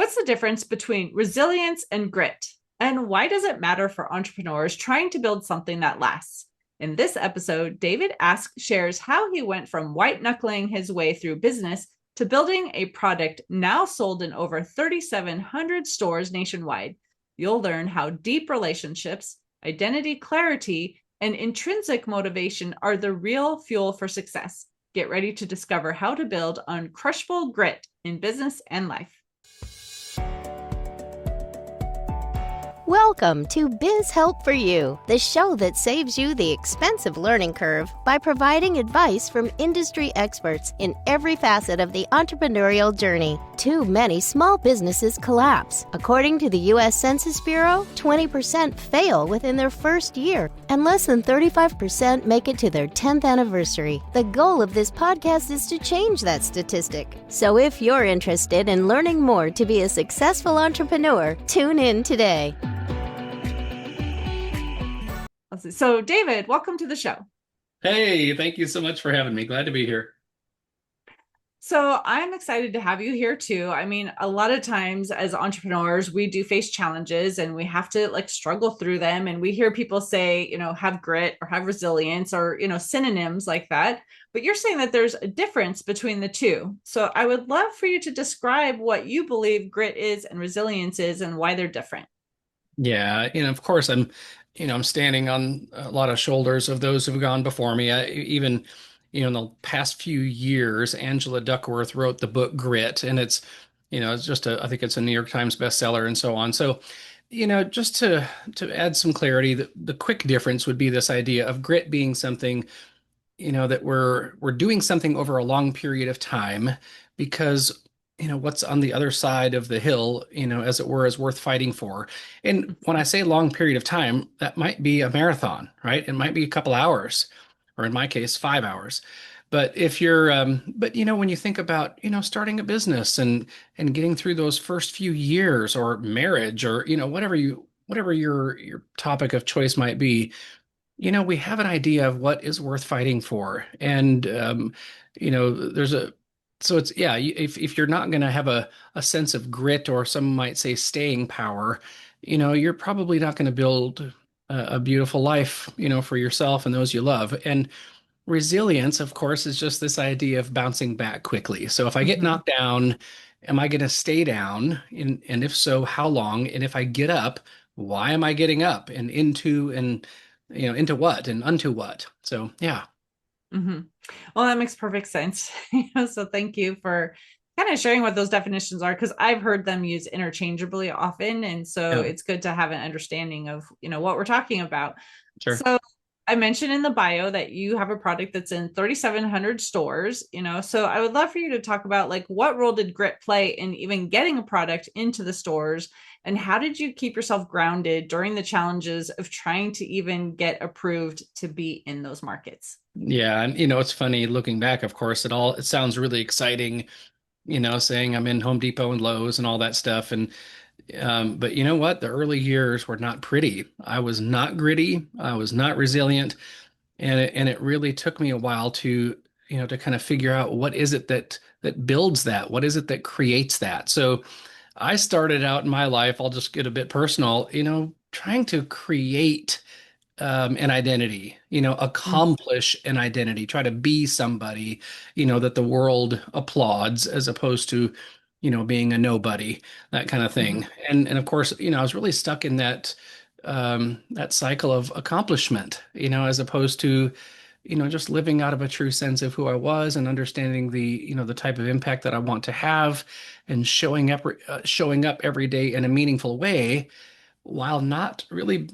What's the difference between resilience and grit? And why does it matter for entrepreneurs trying to build something that lasts? In this episode, David shares how he went from white knuckling his way through business to building a product now sold in over 3,700 stores nationwide. You'll learn how deep relationships, identity clarity, and intrinsic motivation are the real fuel for success. Get ready to discover how to build uncrushable grit in business and life. Welcome to Biz Help for You, the show that saves you the expensive learning curve by providing advice from industry experts in every facet of the entrepreneurial journey. Too many small businesses collapse. According to the U.S. Census Bureau, 20% fail within their first year, and less than 35% make it to their 10th anniversary. The goal of this podcast is to change that statistic. So if you're interested in learning more to be a successful entrepreneur, tune in today. So, David, welcome to the show. Hey, thank you so much for having me. Glad to be here. So, I'm excited to have you here too. I mean, a lot of times as entrepreneurs, we do face challenges and we have to struggle through them. And we hear people say, have grit or have resilience or, synonyms like that. But you're saying that there's a difference between the two. So, I would love for you to describe what you believe grit is and resilience is and why they're different. Yeah, of course, I'm standing on a lot of shoulders of those who've gone before me. Even, in the past few years, Angela Duckworth wrote the book Grit, and it's just I think it's a New York Times bestseller and so on. So, just to add some clarity, the quick difference would be this idea of grit being something, that we're doing something over a long period of time because what's on the other side of the hill, as it were, is worth fighting for. And when I say long period of time, that might be a marathon, right? It might be a couple hours, or in my case, 5 hours. But if you're, when you think about, starting a business and getting through those first few years, or marriage, or whatever your topic of choice might be, we have an idea of what is worth fighting for. And there's a so it's yeah, if you're not going to have a sense of grit, or some might say staying power, you're probably not going to build a beautiful life, for yourself and those you love. And resilience, of course, is just this idea of bouncing back quickly. So if I get knocked down, am I going to stay down? And if so, how long? And if I get up, why am I getting up? And into what and unto what? So yeah. Mm-hmm. Well, that makes perfect sense. So thank you for kind of sharing what those definitions are, because I've heard them used interchangeably often. And so Yeah, it's good to have an understanding of, what we're talking about. sure. So I mentioned in the bio that you have a product that's in 3,700 stores, so I would love for you to talk about what role did grit play in even getting a product into the stores, and how did you keep yourself grounded during the challenges of trying to even get approved to be in those markets? Yeah, and it's funny looking back, of course, it sounds really exciting, saying I'm in Home Depot and Lowe's and all that stuff. And but you know what? The early years were not pretty. I was not gritty. I was not resilient, and it really took me a while to kind of figure out what is it that builds that? What is it that creates that? So I started out in my life, I'll just get a bit personal, trying to create an identity, accomplish an identity, try to be somebody, that the world applauds, as opposed to, being a nobody, that kind of Mm-hmm. thing. And of course, I was really stuck in that cycle of accomplishment, as opposed to, just living out of a true sense of who I was and understanding the type of impact that I want to have, and showing up every day in a meaningful way, while not really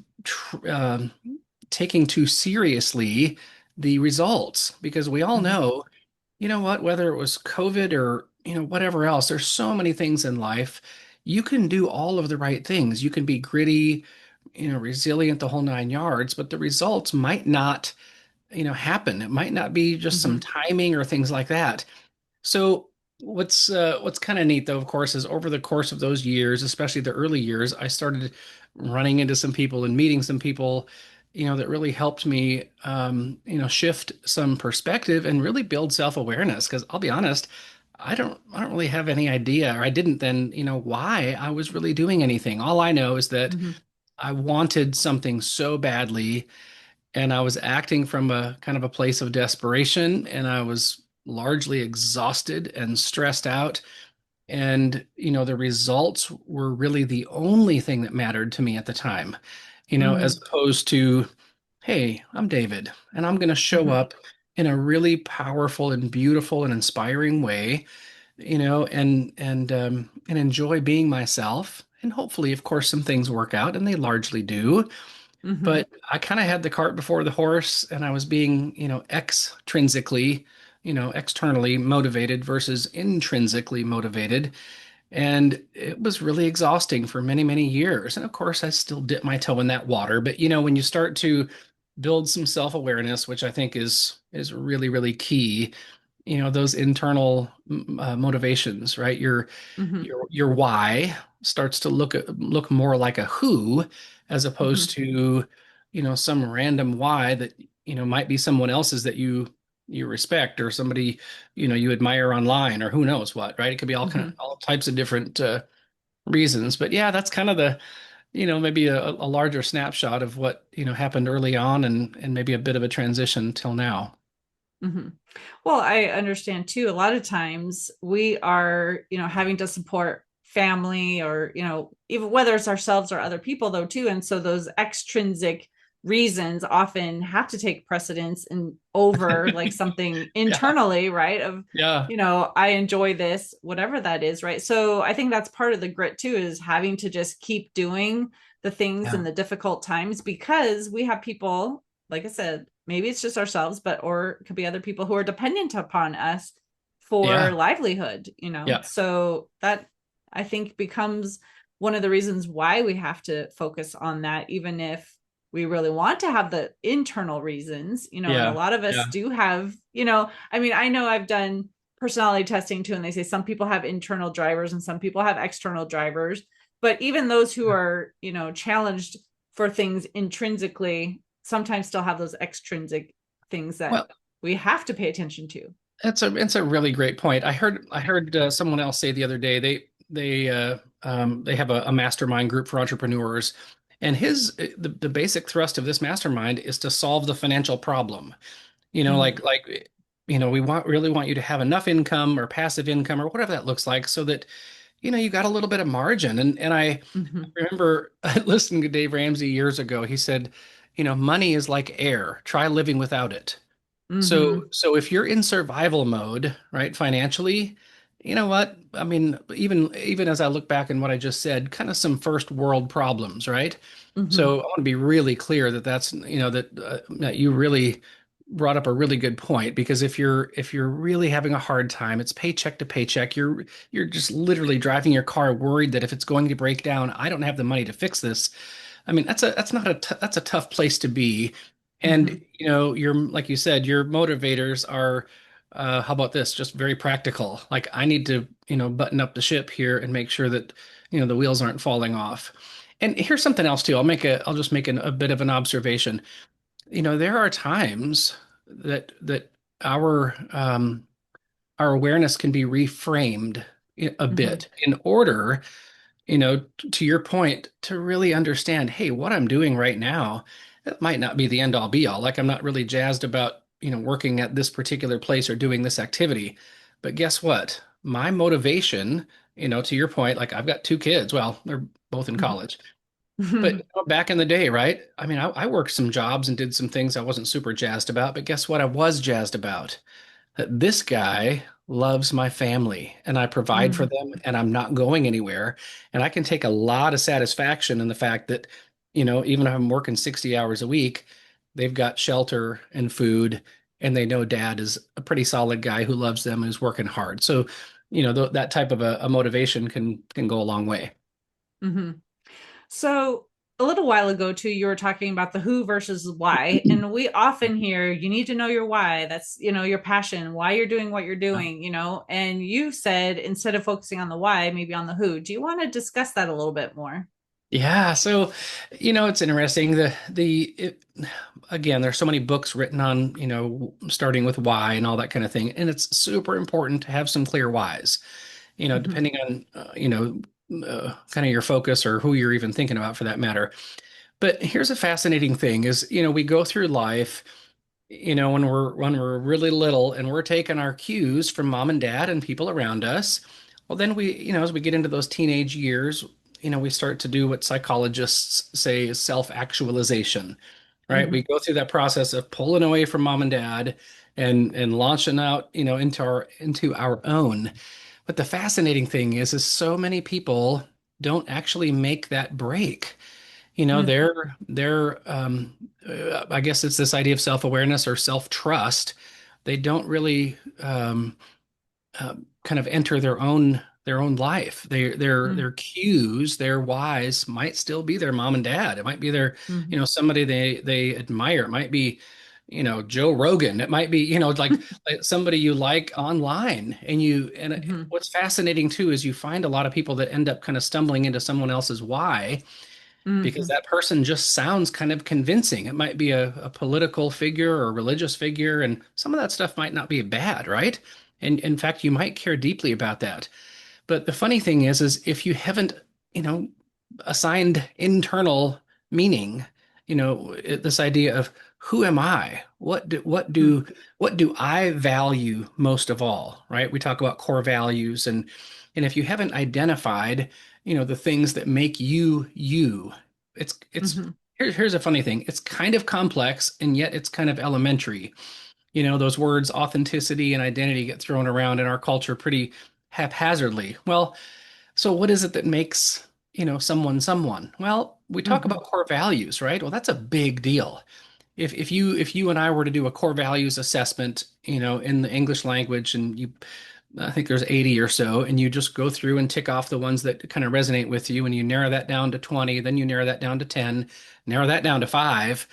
taking too seriously the results. Because we all Mm-hmm. know, what, whether it was COVID or, whatever else, there's so many things in life. You can do all of the right things. You can be gritty, resilient, the whole nine yards, but the results might not, happen. It might not be just some Mm-hmm. timing or things like that. So what's kind of neat though, of course, is over the course of those years, especially the early years, I started running into some people and meeting some people, that really helped me, shift some perspective and really build self-awareness. Because I'll be honest, I don't really have any idea, or I didn't then, why I was really doing anything. All I know is that Mm-hmm. I wanted something so badly, and I was acting from a kind of a place of desperation, and I was largely exhausted and stressed out. And, the results were really the only thing that mattered to me at the time, as opposed to, hey, I'm David, and I'm going to show Mm-hmm. up in a really powerful and beautiful and inspiring way, and enjoy being myself. And hopefully, of course, some things work out, and they largely do. Mm-hmm. But I kind of had the cart before the horse, and I was being, extrinsically, externally motivated versus intrinsically motivated. And it was really exhausting for many, many years. And of course, I still dip my toe in that water. But when you start to build some self-awareness, which I think is really, really key, those internal motivations, right? Your Mm-hmm. your your why starts to look more like a who, as Mm-hmm. opposed to some random why that might be someone else's that you respect, or somebody you admire online, or who knows what, right? It could be Mm-hmm. all types of different reasons. But yeah, that's kind of the maybe a larger snapshot of what happened early on, and maybe a bit of a transition till now. Mm-hmm. Well, I understand too. A lot of times we are, having to support family or, even whether it's ourselves or other people, though, too. And so those extrinsic reasons often have to take precedence and over like something Yeah, internally, right? Of, yeah, I enjoy this, whatever that is, right? So I think that's part of the grit too, is having to just keep doing the things in yeah, the difficult times because we have people, like I said, maybe it's just ourselves, but or it could be other people who are dependent upon us for yeah, livelihood, yeah, So that I think becomes one of the reasons why we have to focus on that, even if we really want to have the internal reasons, and a yeah, lot of us yeah, do have, I mean, I know I've done personality testing too, and they say some people have internal drivers and some people have external drivers. But even those who are, challenged for things intrinsically sometimes still have those extrinsic things that well, we have to pay attention to. it's a really great point. I heard someone else say the other day they have a mastermind group for entrepreneurs, and the basic thrust of this mastermind is to solve the financial problem. Mm-hmm. Like we really want you to have enough income or passive income or whatever that looks like, so that you got a little bit of margin. And I Mm-hmm. remember listening to Dave Ramsey years ago. He said, money is like air. Try living without it. So, Mm-hmm. so if you're in survival mode, right, financially, you know what? I mean, even as I look back in what I just said, kind of some first world problems, right? Mm-hmm. So I want to be really clear that that you really brought up a really good point, because if you're really having a hard time, it's paycheck to paycheck. You're just literally driving your car worried that if it's going to break down, I don't have the money to fix this. I mean, that's a tough place to be. Mm-hmm. And you're, like you said, your motivators are, how about this? Just very practical. Like, I need to, button up the ship here and make sure that, the wheels aren't falling off. And here's something else too. I'll just make a bit of an observation. There are times that our awareness can be reframed a Mm-hmm. bit in order, to your point, to really understand, hey, what I'm doing right now, that might not be the end all be all. Like, I'm not really jazzed about, working at this particular place or doing this activity. But guess what? My motivation, to your point, like, I've got two kids. Well, they're both in college. But Mm-hmm. back in the day, right? I mean, I worked some jobs and did some things I wasn't super jazzed about. But guess what? I was jazzed about that this guy loves my family, and I provide for Mm-hmm. them, and I'm not going anywhere. And I can take a lot of satisfaction in the fact that, even if I'm working 60 hours a week, they've got shelter and food, and they know dad is a pretty solid guy who loves them and is working hard. So, that type of a motivation can go a long way. Mm-hmm. So a little while ago too, you were talking about the who versus why, and we often hear you need to know your why. That's your passion, why you're doing what you're doing. And you said instead of focusing on the why, maybe on the who. Do you want to discuss that a little bit more? Yeah, so it's interesting. Again, there's so many books written on, starting with why and all that kind of thing, and it's super important to have some clear whys. Hmm. Depending on kind of your focus or who you're even thinking about for that matter. But here's a fascinating thing: is we go through life, when we're really little, and we're taking our cues from mom and dad and people around us. Well, then as we get into those teenage years, we start to do what psychologists say is self-actualization, right? We Hmm. go through that process of pulling away from mom and dad and launching out, into our own. But the fascinating thing is so many people don't actually make that break. I guess it's this idea of self-awareness or self-trust. They don't really kind of enter their own life. Their cues, their whys might still be their mom and dad. It might be their, Hmm. somebody they admire. It might be, Joe Rogan. It might be, like somebody you like online. Hmm. What's fascinating too is you find a lot of people that end up kind of stumbling into someone else's why because Hmm. that person just sounds kind of convincing. It might be a political figure or a religious figure, and some of that stuff might not be bad, right? And in fact, you might care deeply about that. But the funny thing is if you haven't, you know, assigned internal meaning, this idea of who am I? What do I value most of all, right? We talk about core values and if you haven't identified, the things that make you you, it's Hmm. here's a funny thing. It's kind of complex and yet it's kind of elementary. Those words authenticity and identity get thrown around in our culture pretty haphazardly. Well, so what is it that makes, someone someone? Well, we talk Hmm. about core values, right? Well, that's a big deal. If you and I were to do a core values assessment, in the English language and I think there's 80 or so, and you just go through and tick off the ones that kind of resonate with you and you narrow that down to 20, then you narrow that down to 10, narrow that down to 5.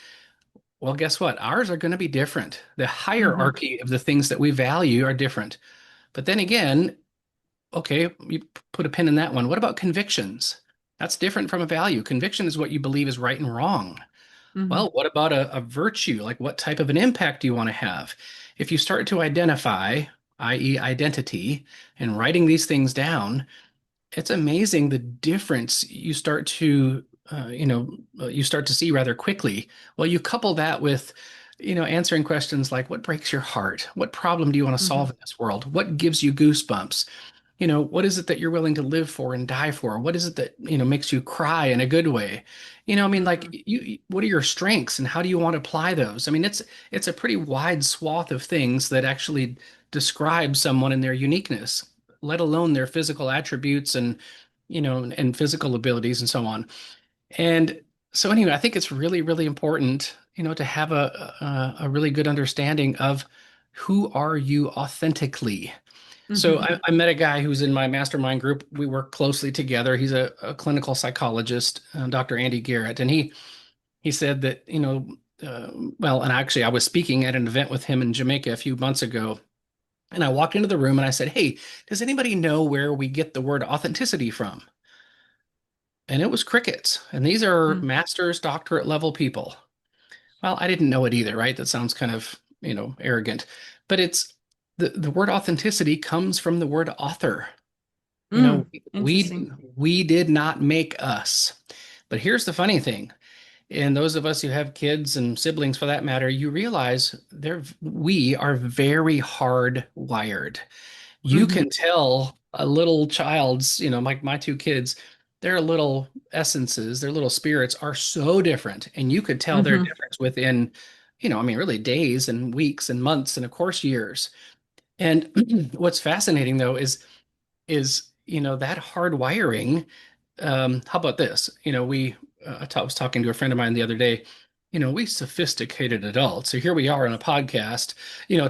Well, guess what? Ours are going to be different. The Hmm. hierarchy of the things that we value are different. But then again, okay, you put a pin in that one. What about convictions? That's different from a value. Conviction is what you believe is right and wrong. Hmm. Well, what about a virtue? Like what type of an impact do you want to have? If you start to identify, i.e., identity, and writing these things down, it's amazing the difference you start to see rather quickly. Well, you couple that with, answering questions like what breaks your heart? What problem do you want to Hmm. solve in this world? What gives you goosebumps? What is it that you're willing to live for and die for? What is it that, makes you cry in a good way? I mean, like Hmm. what are your strengths and how do you want to apply those? I mean, it's a pretty wide swath of things that actually describe someone and their uniqueness, let alone their physical attributes and physical abilities and so on. And so anyway, I think it's really, really important, to have a really good understanding of who are you authentically. So Hmm. I met a guy who's in my mastermind group. We work closely together. He's a clinical psychologist, Dr. Andy Garrett, and he said that well, and actually I was speaking at an event with him in Jamaica a few months ago, and I walked into the room and I said, "Hey, does anybody know where we get the word authenticity from?" And it was crickets. And these are Hmm. master's, doctorate level people. Well, I didn't know it either, right? That sounds kind of, arrogant, but it's the word authenticity comes from the word author. You know, Mm. we Interesting. we did not make us. But here's the funny thing. And those of us who have kids and siblings for that matter, you realize we are very hardwired. You Hmm. can tell a little child's, like my two kids, their little essences, their little spirits are so different. And you could tell their Hmm. difference within, I mean, really days and weeks and months and of course years. And what's fascinating though is that hard wiring. How about this? I was talking to a friend of mine the other day. We sophisticated adults. So here we are on a podcast,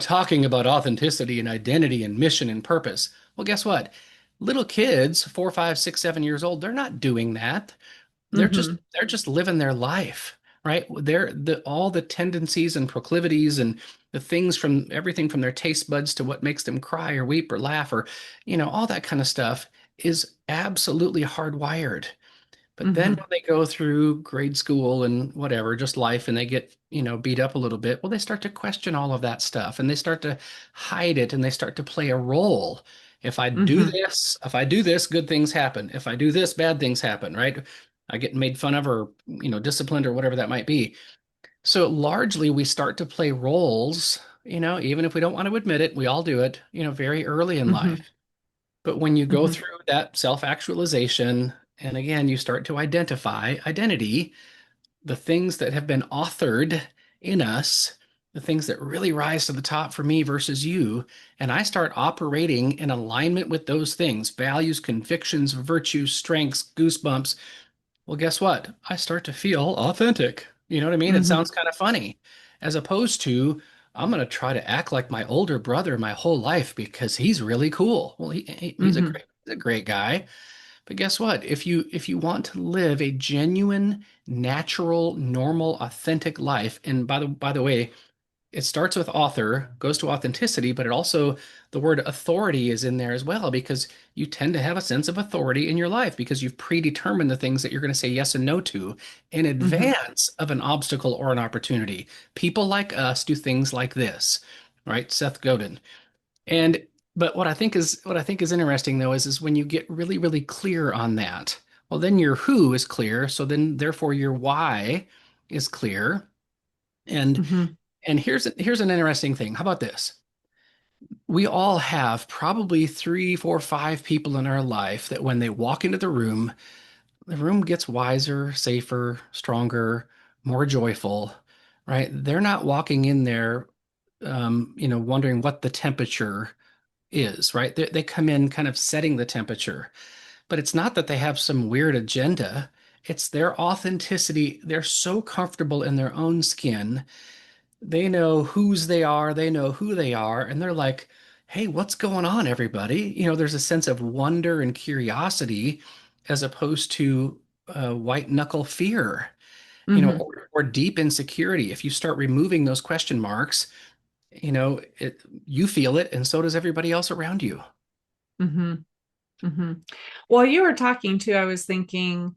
talking about authenticity and identity and mission and purpose. Well, guess what? Little kids, 4, 5, 6, 7 years old, they're not doing that. They're just Hmm. they're just living their life, right? They're all the tendencies and proclivities and the things from everything from their taste buds to what makes them cry or weep or laugh or all that kind of stuff is absolutely hardwired. But then Mm-hmm. when they go through grade school and whatever, just life, and they get, beat up a little bit, well, they start to question all of that stuff and they start to hide it and they start to play a role. Mm-hmm. If I do this, good things happen. If I do this, bad things happen, right? I get made fun of or, disciplined or whatever that might be. So largely we start to play roles, even if we don't want to admit it, we all do it, very early in Mm-hmm. life. But when you go Mm-hmm. through that self-actualization, and again, you start to identify identity, the things that have been authored in us, the things that really rise to the top for me versus you, and I start operating in alignment with those things, values, convictions, virtues, strengths, goosebumps. Well, guess what? I start to feel authentic. You know what I mean? It Mm-hmm. sounds kind of funny, as opposed to I'm going to try to act like my older brother my whole life because he's really cool. Well, Mm-hmm. he's a great guy. But guess what? If you want to live a genuine, natural, normal, authentic life, and by the way, it starts with author, goes to authenticity, but it also, the word authority is in there as well because you tend to have a sense of authority in your life because you've predetermined the things that you're going to say yes and no to in Mm-hmm. advance of an obstacle or an opportunity. People like us do things like this, right? Seth Godin. And but what I think is interesting though is when you get really, really clear on that, well, then your who is clear. So then therefore your why is clear. And Mm-hmm. and here's an interesting thing. How about this? We all have probably three, four, five people in our life that when they walk into the room gets wiser, safer, stronger, more joyful, right? They're not walking in there, wondering what the temperature is, right? They come in kind of setting the temperature, but it's not that they have some weird agenda. It's their authenticity. They're so comfortable in their own skin. They know whose they are, they know who they are, and they're like, hey, what's going on, everybody? There's a sense of wonder and curiosity as opposed to white knuckle fear, Mm-hmm. or deep insecurity. If you start removing those question marks, you feel it, and so does everybody else around you. Mm-hmm. Mm-hmm. While you were talking too, I was thinking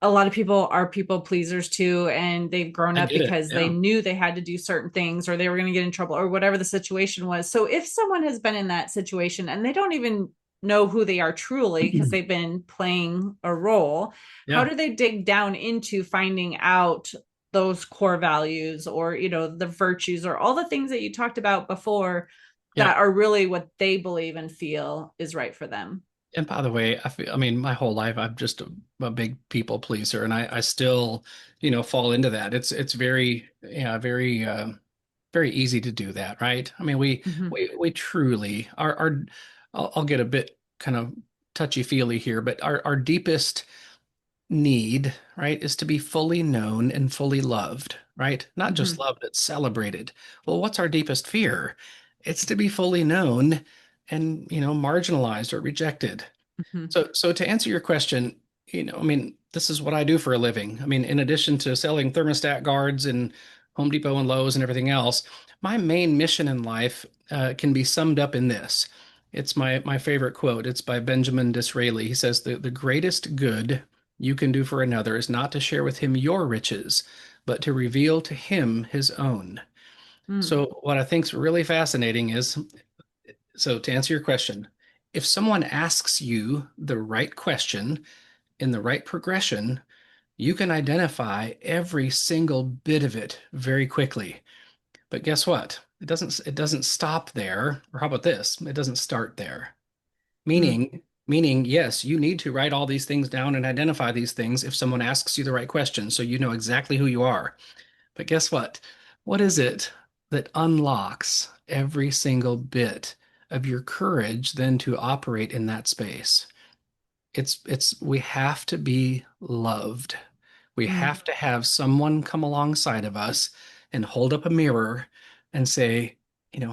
a lot of people are people pleasers too, and they've grown I up get it. because they Yeah. knew they had to do certain things or they were going to get in trouble or whatever the situation was. So if someone has been in that situation and they don't even know who they are truly because they've been playing a role, how Yeah. do they dig down into finding out those core values or, the virtues or all the things that you talked about before Yeah. that are really what they believe and feel is right for them? And by the way, I mean, my whole life, I'm just a big people pleaser, and I still, fall into that. It's very, yeah, very, very easy to do that, right? I mean, we Mm-hmm. we truly our I'll get a bit kind of touchy-feely here, but our deepest need, right, is to be fully known and fully loved, right? Not just Mm-hmm. loved, but celebrated. Well, what's our deepest fear? It's to be fully known and, marginalized or rejected. Mm-hmm. So to answer your question, I mean, this is what I do for a living. I mean, in addition to selling thermostat guards and Home Depot and Lowe's and everything else, my main mission in life can be summed up in this. It's my favorite quote. It's by Benjamin Disraeli. He says, the greatest good you can do for another is not to share with him your riches, but to reveal to him his own." Mm-hmm. So what I think is really fascinating is, so to answer your question, if someone asks you the right question in the right progression, you can identify every single bit of it very quickly. But guess what? It doesn't stop there. Or how about this? It doesn't start there. Meaning, yes, you need to write all these things down and identify these things if someone asks you the right question, so you know exactly who you are. But guess what? What is it that unlocks every single bit of your courage then to operate in that space? It's we have to be loved. We Mm-hmm. have to have someone come alongside of us and hold up a mirror and say,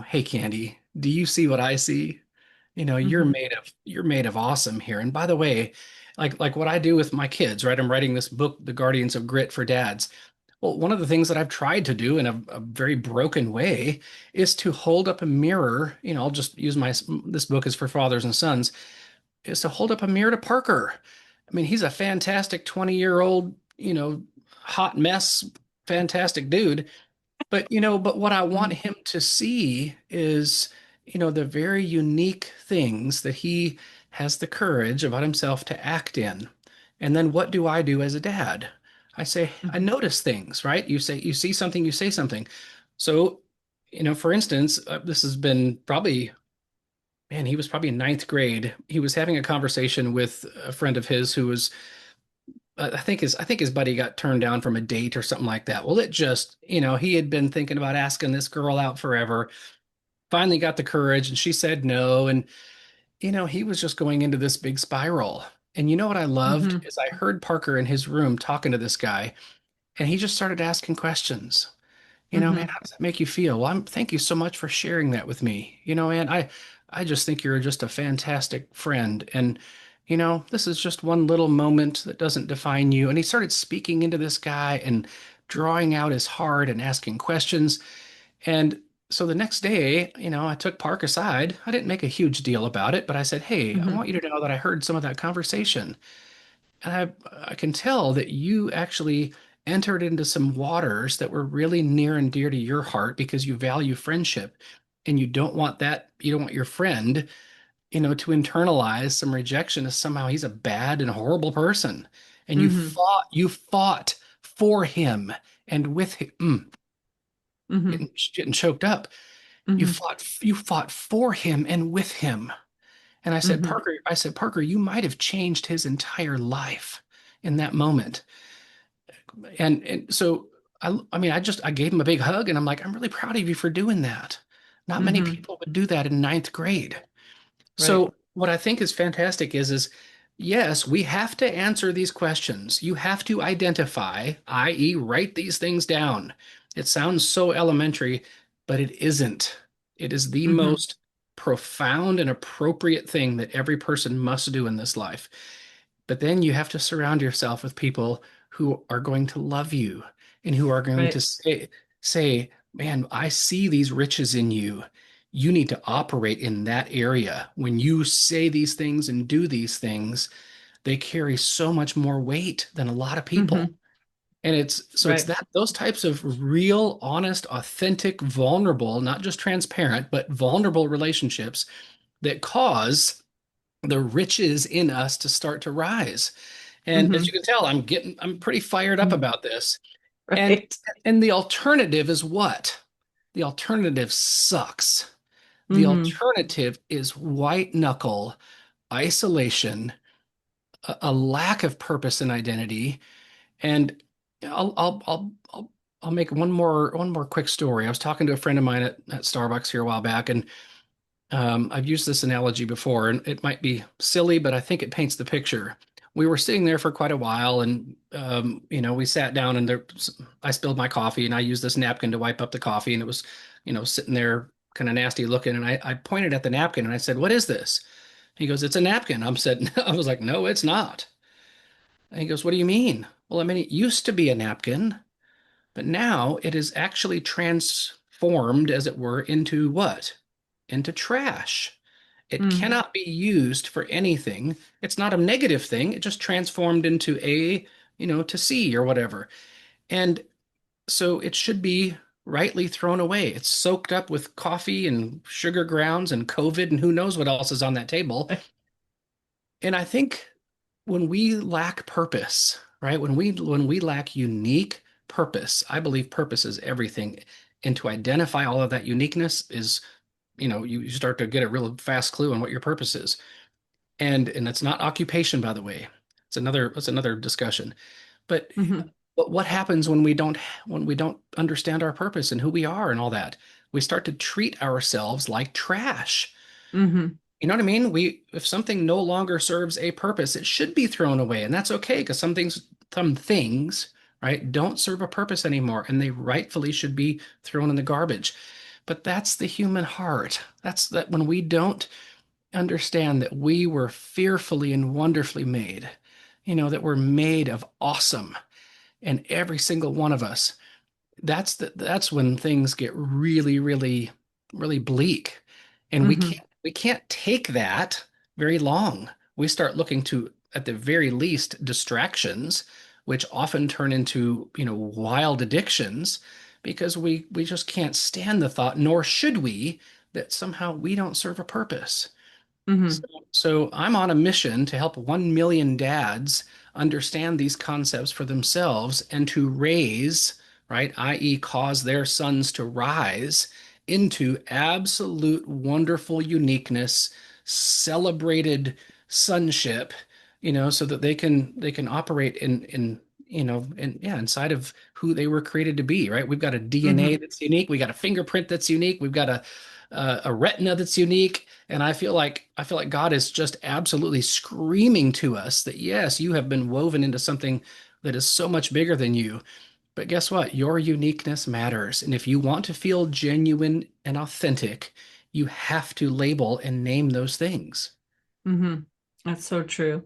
hey Candy, do you see what I see? Mm-hmm. You're made of awesome here. And by the way, like what I do with my kids, right? I'm writing this book, The Guardians of Grit for Dads. Well, one of the things that I've tried to do in a very broken way is to hold up a mirror. I'll just use this book is for fathers and sons, is to hold up a mirror to Parker I mean, he's a fantastic 20-year-old, hot mess, fantastic dude. But what I want Mhm. him to see is, the very unique things that he has the courage about himself to act in. And then what do I do as a dad? I say, I Mhm. notice things, right? You see something, you say something. So, for instance, this has been probably, man, he was probably in ninth grade. He was having a conversation with a friend of his who was, I think his buddy got turned down from a date or something like that. Well, it just, he had been thinking about asking this girl out forever. Finally got the courage, and she said no. And he was just going into this big spiral. And you know what I loved Mhm. is I heard Parker in his room talking to this guy, and he just started asking questions. Man, Mhm. how does that make you feel? Well, thank you so much for sharing that with me. Man, I just think you're just a fantastic friend. And, this is just one little moment that doesn't define you. And he started speaking into this guy and drawing out his heart and asking questions. And so the next day, I took Park aside. I didn't make a huge deal about it, but I said, "Hey, I Mhm. want you to know that I heard some of that conversation. And I can tell that you actually entered into some waters that were really near and dear to your heart because you value friendship and you don't want your friend, to internalize some rejection as somehow he's a bad and horrible person. And Mhm. you fought for him and with him, Mhm. getting choked up. Mhm. You fought for him and with him. And Mhm. I said, Parker, you might have changed his entire life in that moment. And so I mean, I gave him a big hug and I'm like, I'm really proud of you for doing that. Not many Mhm. people would do that in ninth grade. Right. So what I think is fantastic is yes, we have to answer these questions. You have to identify, i.e., write these things down. It sounds so elementary, but it isn't. It is the Mhm. most profound and appropriate thing that every person must do in this life. But then you have to surround yourself with people who are going to love you and who are going to Right. say, man, I see these riches in you. You need to operate in that area. When you say these things and do these things, they carry so much more weight than a lot of people. Mhm. And it's Right. that those types of real, honest, authentic, vulnerable, not just transparent, but vulnerable relationships that cause the riches in us to start to rise. And as you Mhm. can tell, I'm pretty fired up Mhm. about this. And Right. and the alternative is what? The alternative sucks. The Mhm. alternative is white knuckle isolation, a lack of purpose and identity. And I'll make one more quick story. I was talking to a friend of mine at Starbucks here a while back, and I've used this analogy before, and it might be silly, but I think it paints the picture. We were sitting there for quite a while, and we sat down, and I spilled my coffee, and I used this napkin to wipe up the coffee, and it was, sitting there kind of nasty looking, and I pointed at the napkin, and I said, "What is this?" He goes, "It's a napkin." I was like, "No, it's not." And he goes, "What do you mean?" Well, I mean, it used to be a napkin, but now it is actually transformed, as it were, into what? Into trash. It Mhm. cannot be used for anything. It's not a negative thing. It just transformed into to C or whatever. And so it should be rightly thrown away. It's soaked up with coffee and sugar grounds and COVID and who knows what else is on that table. And I think when we lack purpose, right? When we lack unique purpose, I believe purpose is everything. And to identify all of that uniqueness is, you start to get a real fast clue on what your purpose is. And it's not occupation, by the way. That's another discussion. But Mhm. but what happens when we don't understand our purpose and who we are and all that? We start to treat ourselves like trash. Mhm. You know what I mean? If something no longer serves a purpose, it should be thrown away, and that's okay because some things, right, don't serve a purpose anymore, and they rightfully should be thrown in the garbage. But that's the human heart. That's that when we don't understand that we were fearfully and wonderfully made, that we're made of awesome, and every single one of us, that's when things get really, really, really bleak. And we Mhm. can't take that very long. We start looking to at the very least, distractions, which often turn into, wild addictions because we just can't stand the thought, nor should we, that somehow we don't serve a purpose. So, Hmm. so I'm on a mission to help 1 million dads understand these concepts for themselves and to raise, right, i.e., cause their sons to rise into absolute wonderful uniqueness, celebrated sonship, so that they can operate inside of who they were created to be, right? We've got a DNA Hmm. that's unique, we got a fingerprint that's unique, we've got a retina that's unique. And I feel like God is just absolutely screaming to us that yes, you have been woven into something that is so much bigger than you. But guess what? Your uniqueness matters. And if you want to feel genuine and authentic, you have to label and name those things. Hmm. That's so true.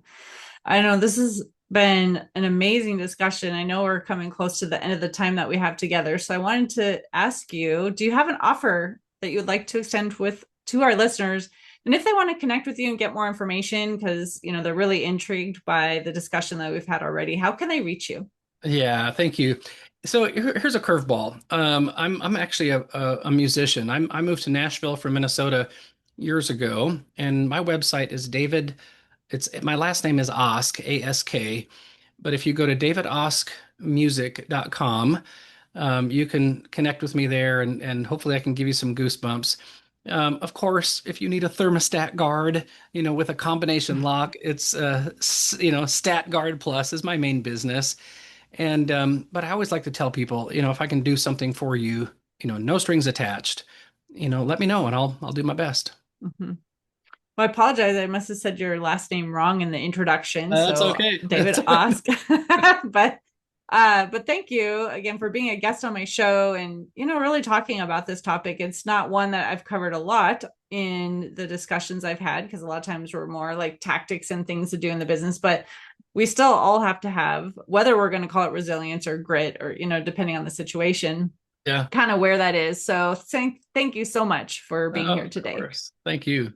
I know this has been an amazing discussion. I know we're coming close to the end of the time that we have together. So I wanted to ask you, do you have an offer that you would like to extend with to our listeners? And if they want to connect with you and get more information, because they're really intrigued by the discussion that we've had already, how can they reach you? Yeah, thank you. So here's a curveball. I'm actually a musician. I moved to Nashville from Minnesota years ago, and my website is David. It's my last name is Osk, A-S-K. But if you go to davidoskmusic.com, you can connect with me there, and hopefully I can give you some goosebumps. Of course, if you need a thermostat guard, with a combination lock, it's Stat Guard Plus is my main business. And but I always like to tell people, if I can do something for you, no strings attached, let me know and I'll do my best. Mhm. Well, I apologize. I must have said your last name wrong in the introduction. That's So okay. David Osk. but but thank you again for being a guest on my show and really talking about this topic. It's not one that I've covered a lot in the discussions I've had because a lot of times we're more like tactics and things to do in the business, but we still all have to have whether we're going to call it resilience or grit or depending on the situation, Yeah. kind of where that is. So thank you so much for being here Of today. course. Thank you.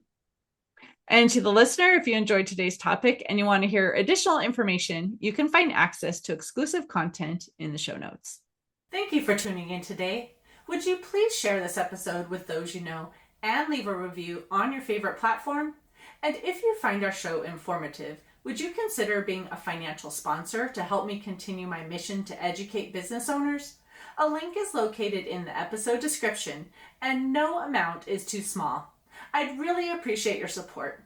And to the listener, if you enjoyed today's topic and you want to hear additional information, you can find access to exclusive content in the show notes. Thank you for tuning in today. Would you please share this episode with those you know and leave a review on your favorite platform? And if you find our show informative, would you consider being a financial sponsor to help me continue my mission to educate business owners? A link is located in the episode description, and no amount is too small. I'd really appreciate your support.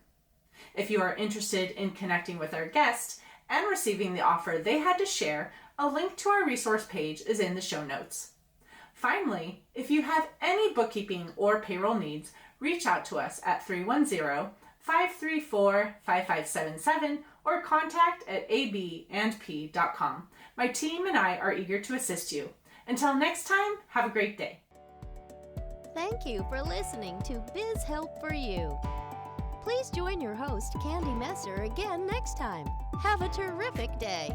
If you are interested in connecting with our guest and receiving the offer they had to share, a link to our resource page is in the show notes. Finally, if you have any bookkeeping or payroll needs, reach out to us at 310-534-5577 or contact@abandp.com. My team and I are eager to assist you. Until next time, have a great day. Thank you for listening to Biz Help for You. Please join your host, Candy Messer, again next time. Have a terrific day.